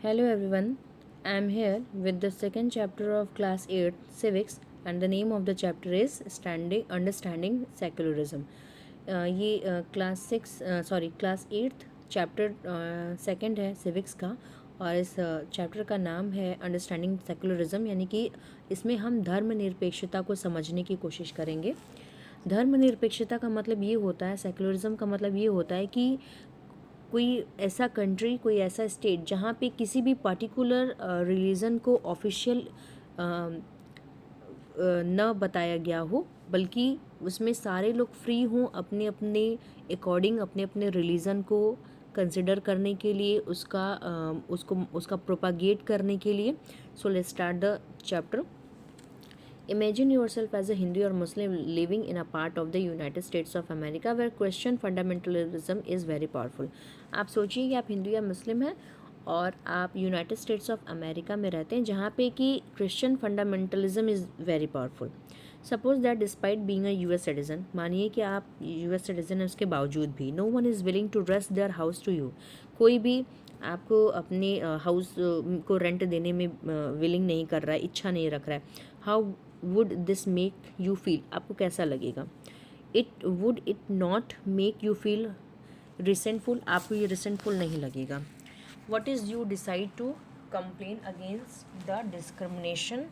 Hello everyone, I am here with the second chapter of class 8 civics and the name of the chapter is Understanding Secularism. ये class 8 chapter second है civics का और इस chapter का नाम है understanding secularism यानी कि इसमें हम धर्मनिरपेक्षता को समझने की कोशिश करेंगे। धर्मनिरपेक्षता का मतलब ये होता है, सेकुलरिज्म का मतलब ये होता है कि कोई ऐसा कंट्री, कोई ऐसा स्टेट जहाँ पे किसी भी पर्टिकुलर रिलीजन को ऑफिशियल न बताया गया हो, बल्कि उसमें सारे लोग फ्री हों अपने अपने अकॉर्डिंग अपने अपने रिलीजन को कंसिडर करने के लिए, उसका प्रोपागेट करने के लिए। So let's start the chapter. Imagine yourself as a Hindu or Muslim living in a part of the United States of America where Christian fundamentalism is very powerful. आप सोचिए कि आप हिंदू या मुस्लिम हैं और आप यूनाइटेड स्टेट्स ऑफ अमेरिका में रहते हैं जहाँ पे कि Christian fundamentalism is very powerful. Suppose that despite being a US citizen, मानिए कि आप यूएस सिटीजन हैं, उसके बावजूद भी no one is willing to rent their house to you. कोई भी आपको अपने हाउस को रेंट देने में विलिंग नहीं कर रहा है, इच्छा नहीं रख रहा है। How would this make you feel? आपको कैसा लगेगा? It not make you feel resentful? आपको ये रिसेंटफुल नहीं लगेगा। What is you decide to complain against the discrimination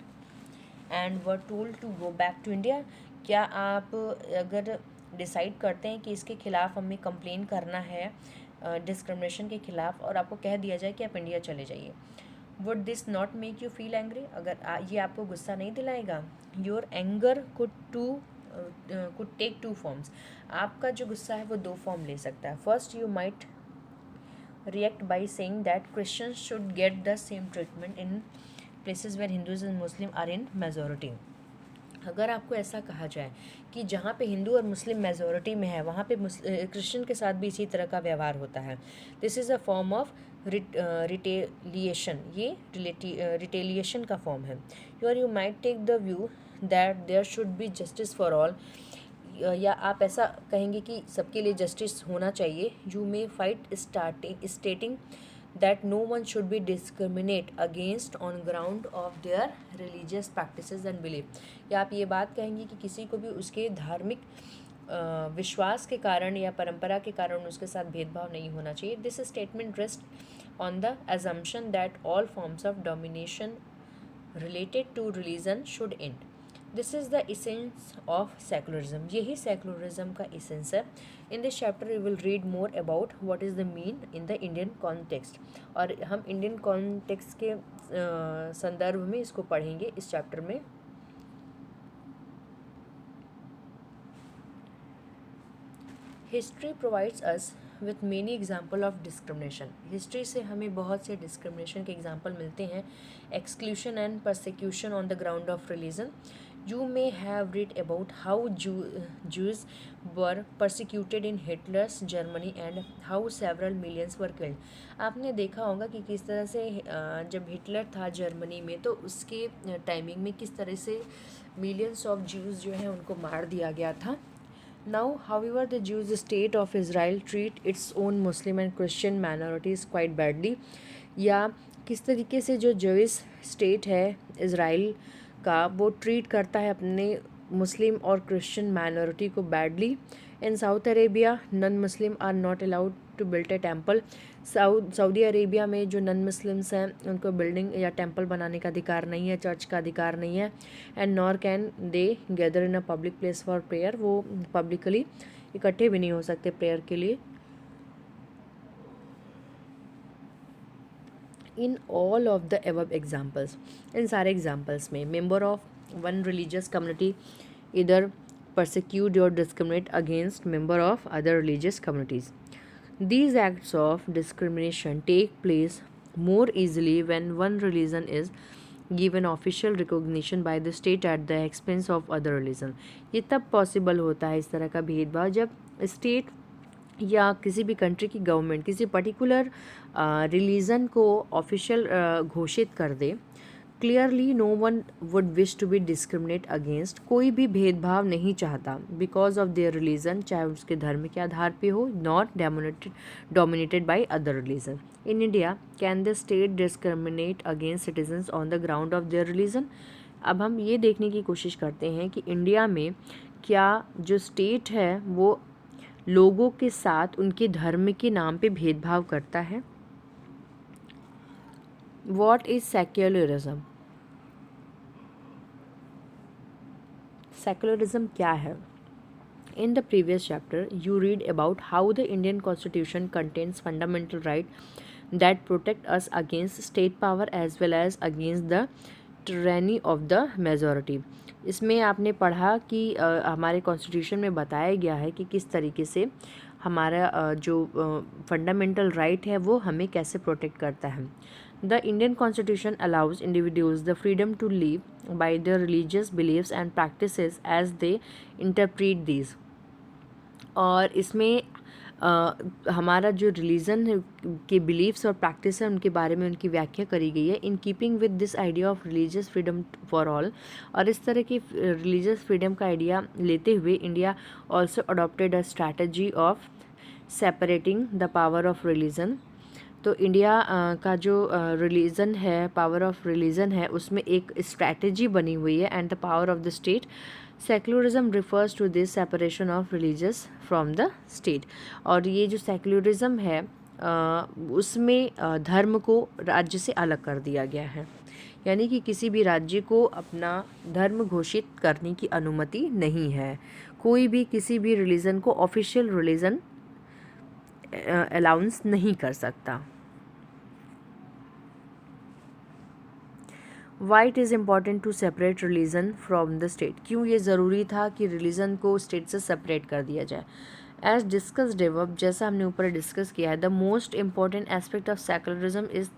and were told to go back to India? क्या आप अगर डिसाइड करते हैं कि इसके ख़िलाफ़ हमें कंप्लेन करना है डिस्क्रिमिनेशन के ख़िलाफ़ और आपको कह दिया जाए कि आप इंडिया चले जाइए, would this not make you feel angry? अगर ये आपको गुस्सा नहीं दिलाएगा? Your anger could take two forms. आपका जो गुस्सा है वो दो फॉर्म ले सकता है। First, you might react by saying that Christians should get the same treatment in places where Hindus and Muslim are in majority. अगर आपको ऐसा कहा जाए कि जहाँ पे हिंदू और मुस्लिम मेजोरिटी में है वहाँ पे क्रिश्चियन के साथ भी इसी तरह का व्यवहार होता है, this is a form of retaliation. ये रिटेलिएशन का फॉर्म है। You might take the view that there should be justice for all, या आप ऐसा कहेंगे कि सबके लिए जस्टिस होना चाहिए। You may fight स्टेटिंग that no one should be discriminate against on ground of their religious practices and belief। या आप ये बात कहेंगे कि किसी को भी उसके धार्मिक विश्वास के कारण या परंपरा के कारण उसके साथ भेदभाव नहीं होना चाहिए। This statement rest on the assumption that all forms of domination related to religion should end। This is the essence of secularism. यही सेकुलरिज्म का इसेंस है। इन this chapter you will read more about what is the mean in the Indian context, और हम Indian context के संदर्भ में इसको पढ़ेंगे इस चैप्टर में। History provides us with many example of discrimination. History से हमें बहुत से डिस्क्रिमिनेशन के एग्जाम्पल मिलते हैं। Exclusion and persecution on the ground of religion. You may have read about how Jews were persecuted in Hitler's Germany and how several millions were killed। आपने देखा होगा कि किस तरह से जब हिटलर था जर्मनी में तो उसके टाइमिंग में किस तरह से मिलियंस ऑफ ज्यूज़ जो हैं उनको मार दिया गया था। Now, however, the Jewish state of Israel treat its own Muslim and Christian minorities quite badly। या किस तरीके से जो ज्यूइश स्टेट है इज़राइल का वो ट्रीट करता है अपने मुस्लिम और क्रिश्चियन माइनॉरिटी को badly. In Saudi Arabia non Muslim are not allowed to build a temple. Saudi Arabia में जो नॉन मुस्लिम्स हैं उनको बिल्डिंग या टेम्पल बनाने का अधिकार नहीं है, चर्च का अधिकार नहीं है। And nor can they gather in a public place for prayer. वो पब्लिकली इकट्ठे भी नहीं हो सकते प्रेयर के लिए। In all of the above examples, इन सारे एग्जाम्पल्स में member of one religious community इधर persecute or discriminate against member of other religious communities। These acts of discrimination take place more easily when one religion is given official recognition by the state at the expense of other religion। ये तब possible होता है इस तरह का भेदभाव जब state या किसी भी कंट्री की गवर्नमेंट किसी पर्टिकुलर रिलीजन को ऑफिशियल घोषित कर दे, clearly no one would wish to be discriminate against, कोई भी भेदभाव नहीं चाहता बिकॉज ऑफ देयर रिलीजन, चाहे उसके धर्म के आधार पे हो, not dominated by other religion. In India can the state discriminate against citizens on the ground of their religion. अब हम ये देखने की कोशिश करते हैं कि इंडिया में क्या जो स्टेट है वो लोगों के साथ उनके धर्म के नाम पे भेदभाव करता है। What is secularism? सेक्युलरिज्म क्या है? In the previous chapter, you read about how the Indian Constitution contains fundamental rights that protect us against state power as well as against the tyranny of the majority. इसमें आपने पढ़ा कि हमारे constitution में बताया गया है कि किस तरीके से हमारा जो फंडामेंटल राइट है वो हमें कैसे प्रोटेक्ट करता है। The Indian Constitution allows individuals the freedom to live by their religious beliefs and practices as they interpret these. और इसमें हमारा जो रिलीजन के बिलीव्स और प्रैक्टिस है उनके बारे में उनकी व्याख्या करी गई है in keeping with this idea of religious freedom for all. और इस तरह की रिलीजियस फ्रीडम का आइडिया लेते हुए India also adopted a strategy of separating the power of religion. तो इंडिया का जो रिलीजन है, पावर ऑफ रिलीजन है, उसमें एक स्ट्रैटेजी बनी हुई है and the power of the state. Secularism refers to this separation of religious from the state. और ये जो सेक्युलरिज्म है उसमें धर्म को राज्य से अलग कर दिया गया है, यानी कि किसी भी राज्य को अपना धर्म घोषित करने की अनुमति नहीं है। कोई भी किसी भी रिलीजन को ऑफिशियल रिलीजन अलाउंस नहीं कर सकता। Why it is important to separate religion from the state? क्यों ये ज़रूरी था कि रिलीजन को स्टेट से सेपरेट कर दिया जाए? एज डिस्कस्ड एबव, जैसा हमने ऊपर डिस्कस किया है, the most important aspect of secularism is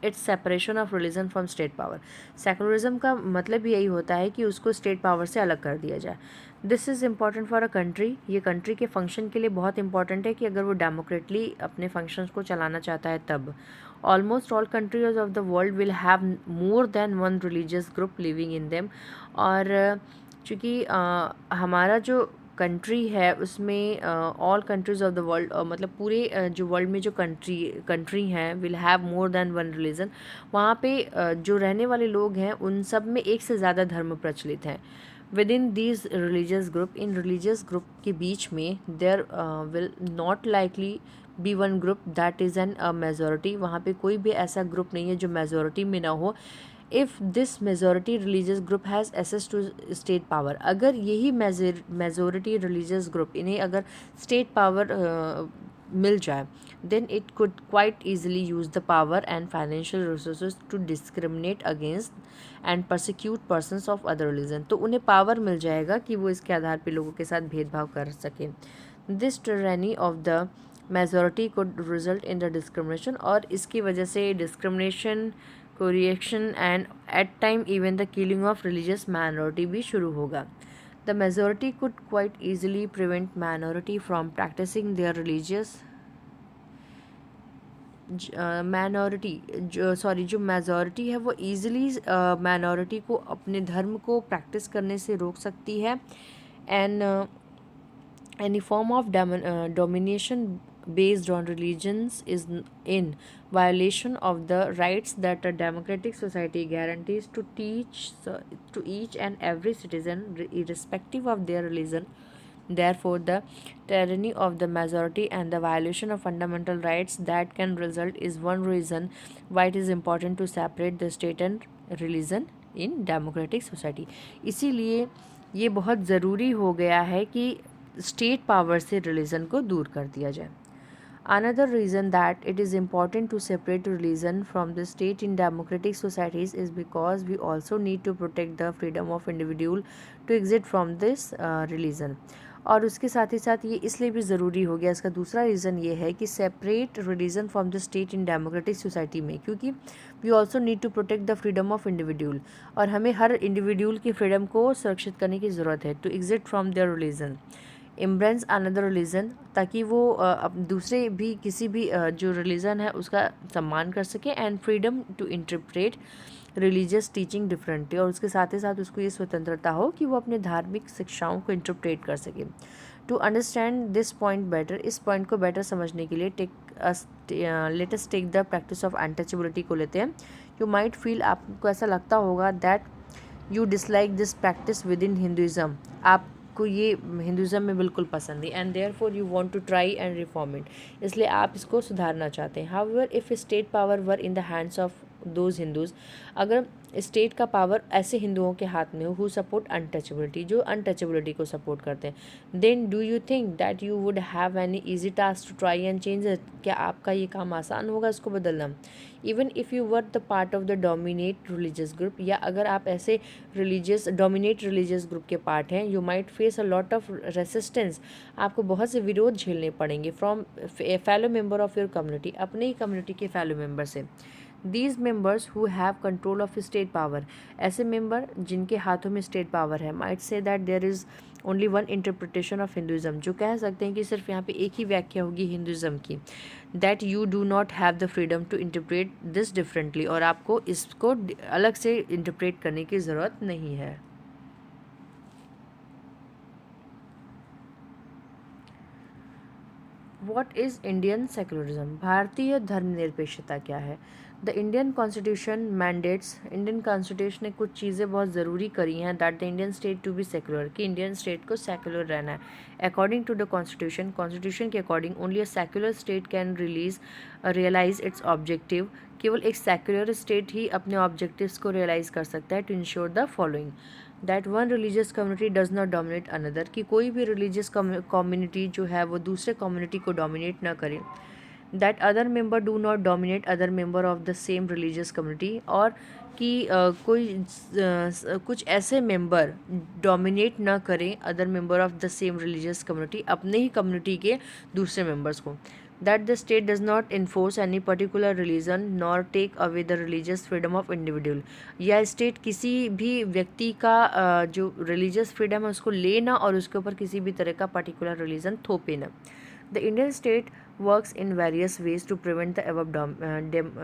it's separation of religion from state power. Secularism का मतलब यही होता है कि उसको स्टेट पावर से अलग कर दिया जाए। This is important for a country, ये कंट्री के फंक्शन के लिए बहुत इंपॉर्टेंट है कि अगर वो डेमोक्रेटली अपने फंक्शंस को चलाना चाहता है तब। Almost all countries of the world will have more than one religious group living in them. और चूँकि हमारा जो कंट्री है उसमें all countries of the world, मतलब पूरे जो वर्ल्ड में जो कंट्री हैं will have more than one religion. वहाँ पे जो रहने वाले लोग हैं उन सब में एक से ज़्यादा धर्म प्रचलित हैं। Within these religious group, इन रिलीजियस ग्रुप के बीच में there will not likely be one group that is an majority. वहाँ पे कोई भी ऐसा ग्रुप नहीं है जो मेजोरिटी में ना हो। If this majority religious group has access to state power, अगर यही मेजोरिटी रिलीजियस ग्रुप इन्हें अगर स्टेट पावर मिल जाए, then it could quite easily use the power and financial resources to discriminate against and persecute persons of other religion। तो उन्हें power मिल जाएगा कि वो इसके आधार पे लोगों के साथ भेदभाव कर सकें। This tyranny of the majority could result in the discrimination, और इसकी वजह से discrimination, coercion and at time even the killing of religious minority भी शुरू होगा। The majority could quite easily prevent minority from practicing their religious जो majority है वो ईज़िली माइनॉरिटी को अपने धर्म को प्रैक्टिस करने से रोक सकती है। And any form of domination based on religions is in violation of the rights that a democratic society guarantees to each and every citizen irrespective of their religion. Therefore, the tyranny of the majority and the violation of fundamental rights that can result is one reason why it is important to separate the state and religion in democratic society. इसीलिए ये बहुत ज़रूरी हो गया है कि state power से religion को दूर कर दिया जाए। Another reason that it is important to separate religion from the state in democratic societies is because we also need to protect the freedom of individual to exit from this religion। और उसके साथ ही साथ ये इसलिए भी ज़रूरी हो गया, इसका दूसरा रीज़न ये है कि separate religion from the state in democratic society में, क्योंकि we also need to protect the freedom of individual, और हमें हर इंडिविजुअल की फ्रीडम को सुरक्षित करने की ज़रूरत है to exit from their religion. Embrace another religion, ताकि वो अब दूसरे भी किसी भी जो रिलीजन है उसका सम्मान कर सके, and freedom to interpret religious teaching differently, और उसके साथ ही साथ उसको ये स्वतंत्रता हो कि वो अपने धार्मिक शिक्षाओं को इंटरप्रेट कर सके। To understand this point better, इस पॉइंट को बेटर समझने के लिए let us take the practice of untouchability को लेते हैं। यू माइट फील, आपको ऐसा लगता होगा that you dislike this practice within Hinduism, आपको ये हिंदुज़म में बिल्कुल पसंद नहीं, and therefore you want to try and reform it, इसलिए आप इसको सुधारना चाहते हैं। However if state power were in the hands of those Hindus, अगर स्टेट का पावर ऐसे हिंदुओं के हाथ में हो हु सपोर्ट अनटचेबिलिटी, जो अनटचेबिलिटी को सपोर्ट करते हैं, then do you think that you would have any easy task to try and change it, क्या आपका ये काम आसान होगा इसको बदलना? Even if you were the part of the dominate religious group, या अगर आप ऐसे डोमिनेट रिलीजियस ग्रुप के पार्ट हैं, you might face a lot of resistance, आपको बहुत से विरोध झेलने पड़ेंगे from fellow member of your community, अपने ही कम्युनिटी के फेलो मेम्बर से। These members who have control of state power, ऐसे मेंबर जिनके हाथों में स्टेट पावर है, might say that there is only one interpretation of Hinduism, जो कह सकते हैं कि सिर्फ यहाँ पे एक ही व्याख्या होगी हिंदुज़म की, that you do not have the freedom to interpret this differently, और आपको इसको अलग से इंटरप्रेट करने की ज़रूरत नहीं है। वॉट इज़ इंडियन सेकुलरिज्म, भारतीय धर्मनिरपेक्षता क्या है? The Indian constitution mandates, Indian constitution ने कुछ चीज़ें बहुत ज़रूरी करी हैं, that the Indian state to be secular, कि इंडियन स्टेट को सेकुलर रहना है। According to the constitution, constitution के according only a secular state can realise its objective, केवल एक सेकुलर स्टेट ही अपने ऑब्जेक्टिव्स को रियलाइज़ कर सकता है। To ensure the following, that one religious community does not dominate another, कि कोई भी रिलीजियस कम्युनिटी जो है वो दूसरे कम्युनिटी को डोमिनेट ना करे। That other member do not dominate other member of the same religious community, और कि कुछ ऐसे मेंबर डोमिनेट ना करें other member of the same religious community, अपने ही कम्युनिटी के दूसरे मेंबर्स को। That the state does not enforce any particular religion nor take away the religious freedom of individual, या स्टेट किसी भी व्यक्ति का जो रिलीजियस फ्रीडम है उसको लेना और उसके ऊपर किसी भी तरह का पर्टिकुलर रिलीजन थोपे ना। The Indian state works in various ways to prevent the above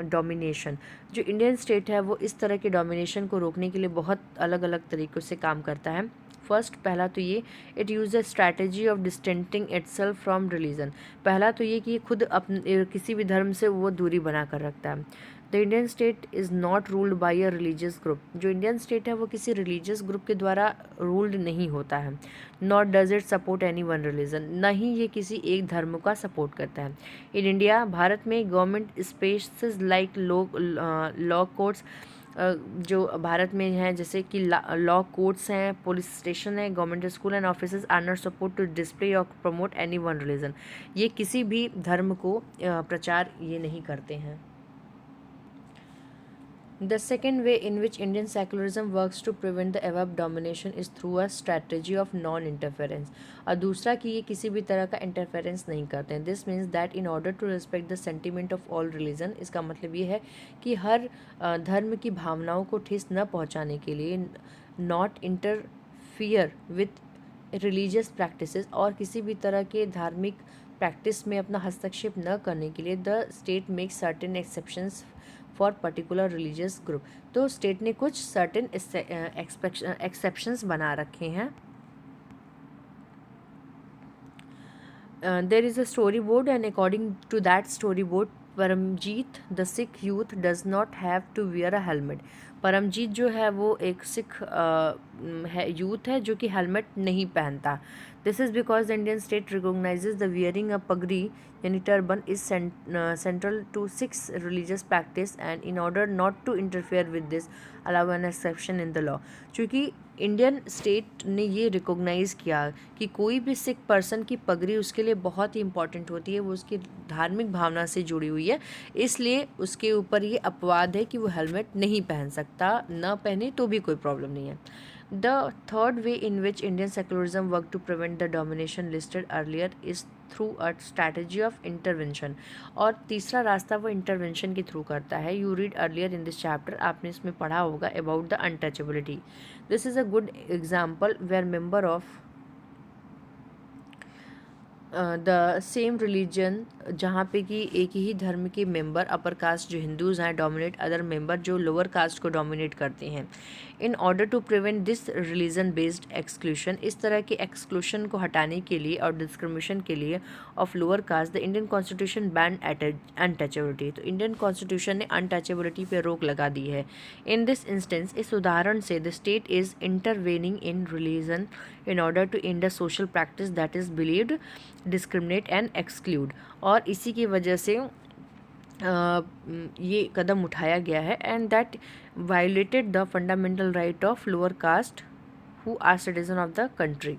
domination, जो इंडियन स्टेट है वो इस तरह के डोमिनेशन को रोकने के लिए बहुत अलग अलग तरीक़ों से काम करता है। फर्स्ट, पहला तो ये, it use a strategy of distancing itself from religion, पहला तो ये कि ये खुद अपने किसी भी धर्म से वो दूरी बना कर रखता है। The Indian state is not ruled by a religious group, जो इंडियन स्टेट है वो किसी रिलीजियस ग्रुप के द्वारा रूल्ड नहीं होता है। Not does it support any one religion, न ही ये किसी एक धर्म का सपोर्ट करता है। इन इंडिया, भारत में government spaces like law courts, जो भारत में हैं जैसे कि लॉ कोर्ट्स हैं, पुलिस स्टेशन है, government school and offices are not support to display और प्रमोट एनी वन रिलीजन, ये किसी भी धर्म को प्रचार ये नहीं करते हैं। The second way in which Indian secularism works to prevent the above domination is through a strategy of non-interference, और दूसरा कि ये किसी भी तरह का इंटरफेरेंस नहीं करते हैं। This means that in order to respect the sentiment of all religion, इसका मतलब ये है कि हर धर्म की भावनाओं को ठेस न पहुंचाने के लिए, not interfere with religious practices, और किसी भी तरह के धार्मिक प्रैक्टिस में अपना हस्तक्षेप न करने के लिए, the state makes certain exceptions for particular religious group, तो स्टेट ने कुछ सर्टेन एक्सेप्शंस बना रखे हैं। There is a story board, and according to that story board, Paramjit the Sikh youth does not have to wear a helmet, Paramjit जो है वो एक सिख यूथ है जो कि हेलमेट नहीं पहनता। This is because the Indian state recognises the wearing a pagdi यानी turban is central to Sikhs religious practice, and in order not to interfere with this allow an exception in the law, क्योंकि Indian state ने ये recognise किया कि कोई भी Sikh person की पगड़ी उसके लिए बहुत ही इंपॉर्टेंट होती है, वो उसकी धार्मिक भावना से जुड़ी हुई है, इसलिए उसके ऊपर ये अपवाद है कि वो हेलमेट नहीं पहन सकता, ना पहने तो भी कोई प्रॉब्लम नहीं है। The third way in which Indian secularism work to prevent the domination listed earlier is through a strategy of intervention, और तीसरा रास्ता वो इंटरवेंशन के थ्रू करता है। You read earlier in this chapter, आपने इसमें पढ़ा होगा about the untouchability. This is a good example where member of the same religion, जहाँ पे कि एक ही धर्म के मेंबर अपर कास्ट जो हिंदूज़ हैं डोमिनेट अदर मेंबर जो लोअर कास्ट को डोमिनेट करते हैं। In order to prevent this religion based exclusion, इस तरह के एक्सक्लूशन को हटाने के लिए और डिस्क्रिमिनेशन के लिए of lower cast, the Indian constitution ban untouchability. तो इंडियन कॉन्स्टिट्यूशन ने अनटचेबिलिटी पे रोक लगा दी है। इन दिस इंस्टेंस, इस उदाहरण से, the state is intervening in religion in order to end a social practice that is believed discriminate and exclude, और इसी की वजह से ये कदम उठाया गया है and that violated the fundamental right of lower caste who are citizen of the country.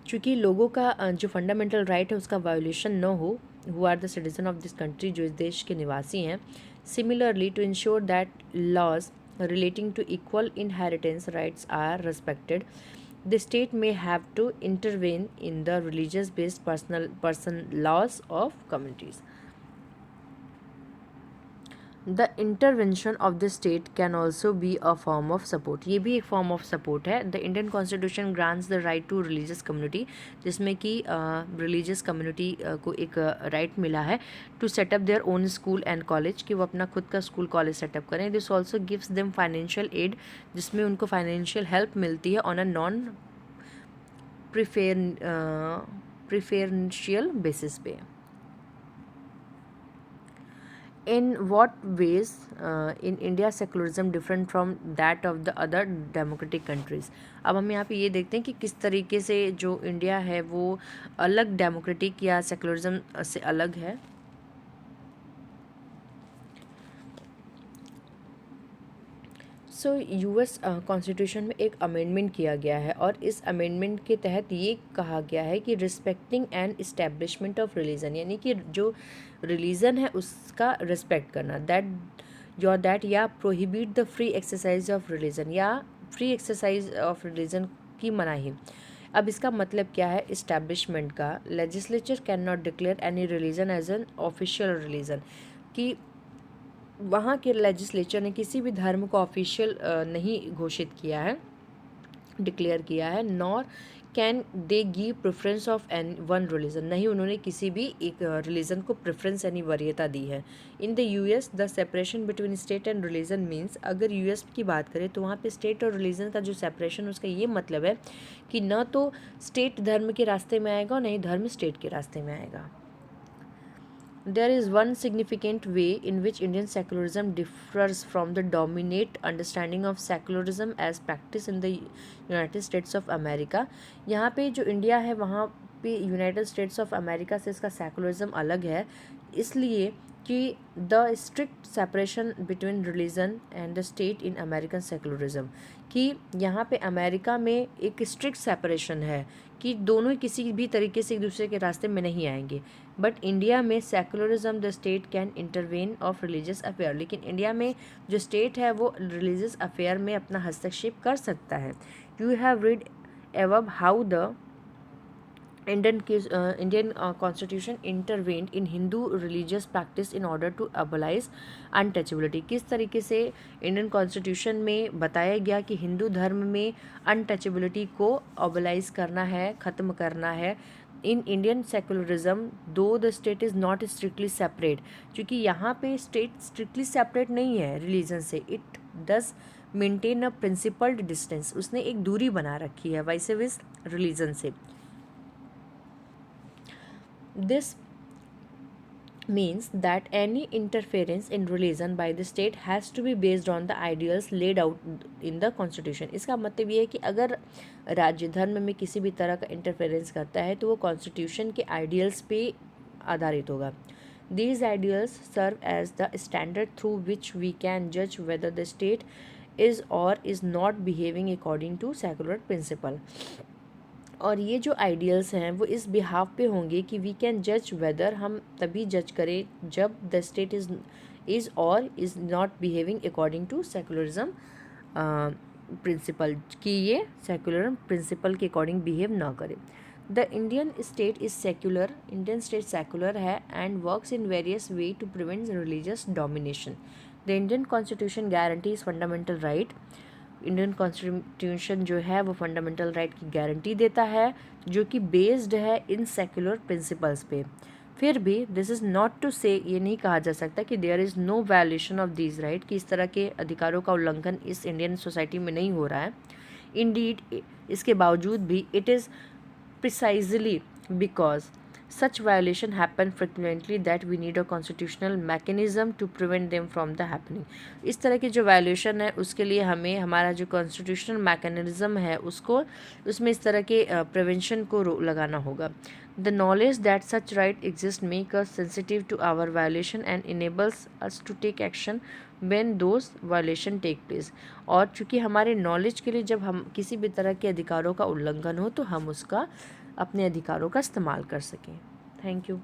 चूँकि लोगों का जो फंडामेंटल राइट है उसका वायोलेशन न हो, who are the citizen of this country, जो इस देश के निवासी हैं। Similarly to ensure that laws relating to equal inheritance rights are respected, the state may have to intervene in the religious based person laws of communities. The intervention of the state can also be a form of support, ये भी एक form of support है। The Indian constitution grants the right to religious community, जिसमें कि religious community को एक right मिला है to set up their own school and college, कि वो अपना खुद का स्कूल कॉलेज सेटअप करें। This also gives them financial aid, जिसमें उनको फाइनेंशियल हेल्प मिलती है on a non preferential basis पे। In what ways in India secularism different from that of the other democratic countries? अब हम यहाँ पे ये देखते हैं कि किस तरीके से जो इंडिया है वो अलग डेमोक्रेटिक या सेकुलरिज्म से अलग है। सो यूएस कॉन्स्टिट्यूशन में एक अमेंडमेंट किया गया है और इस अमेंडमेंट के तहत ये कहा गया है कि respecting and establishment of religion, यानी कि जो रिलीजन है उसका रिस्पेक्ट करना, दैट या prohibit the free exercise of religion, या फ्री एक्सरसाइज ऑफ रिलीजन की मनाही। अब इसका मतलब क्या है इस्टेब्लिशमेंट का? Legislature can not declare any religion as an official religion, कि वहाँ के लेजिस्लेचर ने किसी भी धर्म को ऑफिशियल नहीं घोषित किया है, डिक्लेयर किया है। Nor can they give preference of an one religion, नहीं उन्होंने किसी भी एक रिलीजन को प्रेफरेंस यानी वरीयता दी है। In the US the separation between state and religion means, अगर यूएस की बात करें तो वहाँ पे स्टेट और रिलीजन का जो सेपरेशन, उसका ये मतलब है कि न तो स्टेट धर्म के रास्ते में आएगा और न ही धर्म स्टेट के रास्ते में आएगा। There is one significant way in which Indian secularism differs from the dominant understanding of secularism as practiced in the United States of America. यहाँ पे जो इंडिया है वहाँ पे यूनाइटेड स्टेट्स ऑफ अमेरिका से इसका सेकुलरिज्म अलग है, इसलिए कि the strict separation between religion and the state in American secularism, कि यहाँ पे अमेरिका में एक स्ट्रिक्ट सेपरेशन है कि दोनों किसी भी तरीके से एक दूसरे के रास्ते में नहीं आएंगे। बट इंडिया में secularism the state can intervene of religious affair, लेकिन इंडिया में जो स्टेट है वो रिलीजियस अफेयर में अपना हस्तक्षेप कर सकता है। You have read एवब how the Indian Constitution intervened in Hindu religious practice in order to abolish untouchability। किस तरीके से इंडियन कॉन्स्टिट्यूशन में बताया गया कि हिंदू धर्म में अनटचेबिलिटी को अबलाइज करना है, ख़त्म करना है। इन इंडियन सेकुलरिज्म दो the state is not strictly separate, क्योंकि यहाँ पे स्टेट स्ट्रिक्टली सेपरेट नहीं है रिलीजन से, it does maintain a principled distance, उसने एक दूरी बना रखी है वाइस विस रिलीजन से। This means that any interference in religion by the state has to be based on the ideals laid out in the constitution। इसका मतलब ये है कि अगर राज्य धर्म में किसी भी तरह का इंटरफेरेंस करता है तो वो कॉन्स्टिट्यूशन के आइडियल्स पे आधारित होगा। These ideals serve as the standard through which we can judge whether the state is or is not behaving according to secular principle। और ये जो आइडियल्स हैं वो इस बिहाफ पे होंगे कि वी कैन जज वेदर, हम तभी जज करें जब द स्टेट इज़ और is not behaving according to secularism principle, कि ये सेकुलर प्रिंसिपल के अकॉर्डिंग बिहेव ना करे। The Indian state is secular, Indian state secular है and works in various way to prevent religious domination. The Indian constitution guarantees fundamental right Indian constitution जो है वो fundamental right की guarantee देता है, जो कि बेस्ड है इन सेक्युलर प्रिंसिपल्स पे। फिर भी दिस इज़ नॉट टू से, ये नहीं कहा जा सकता कि there is no violation of these right, कि इस तरह के अधिकारों का उल्लंघन इस इंडियन सोसाइटी में नहीं हो रहा है। इंडीड, इसके बावजूद भी it is precisely because such violation happen frequently that we need a constitutional mechanism to prevent them from the happening। इस तरह की जो वायलेशन है उसके लिए हमें हमारा जो कॉन्स्टिट्यूशनल मैकेनिज्म है उसको, उसमें इस तरह के प्रिवेंशन को लगाना होगा। The knowledge that such right exist make us sensitive to our violation and enables us to take action when those violation take place। और चूँकि हमारे नॉलेज के लिए जब हम किसी भी तरह के अधिकारों का उल्लंघन हो तो हम उसका, अपने अधिकारों का इस्तेमाल कर सकें। Thank you.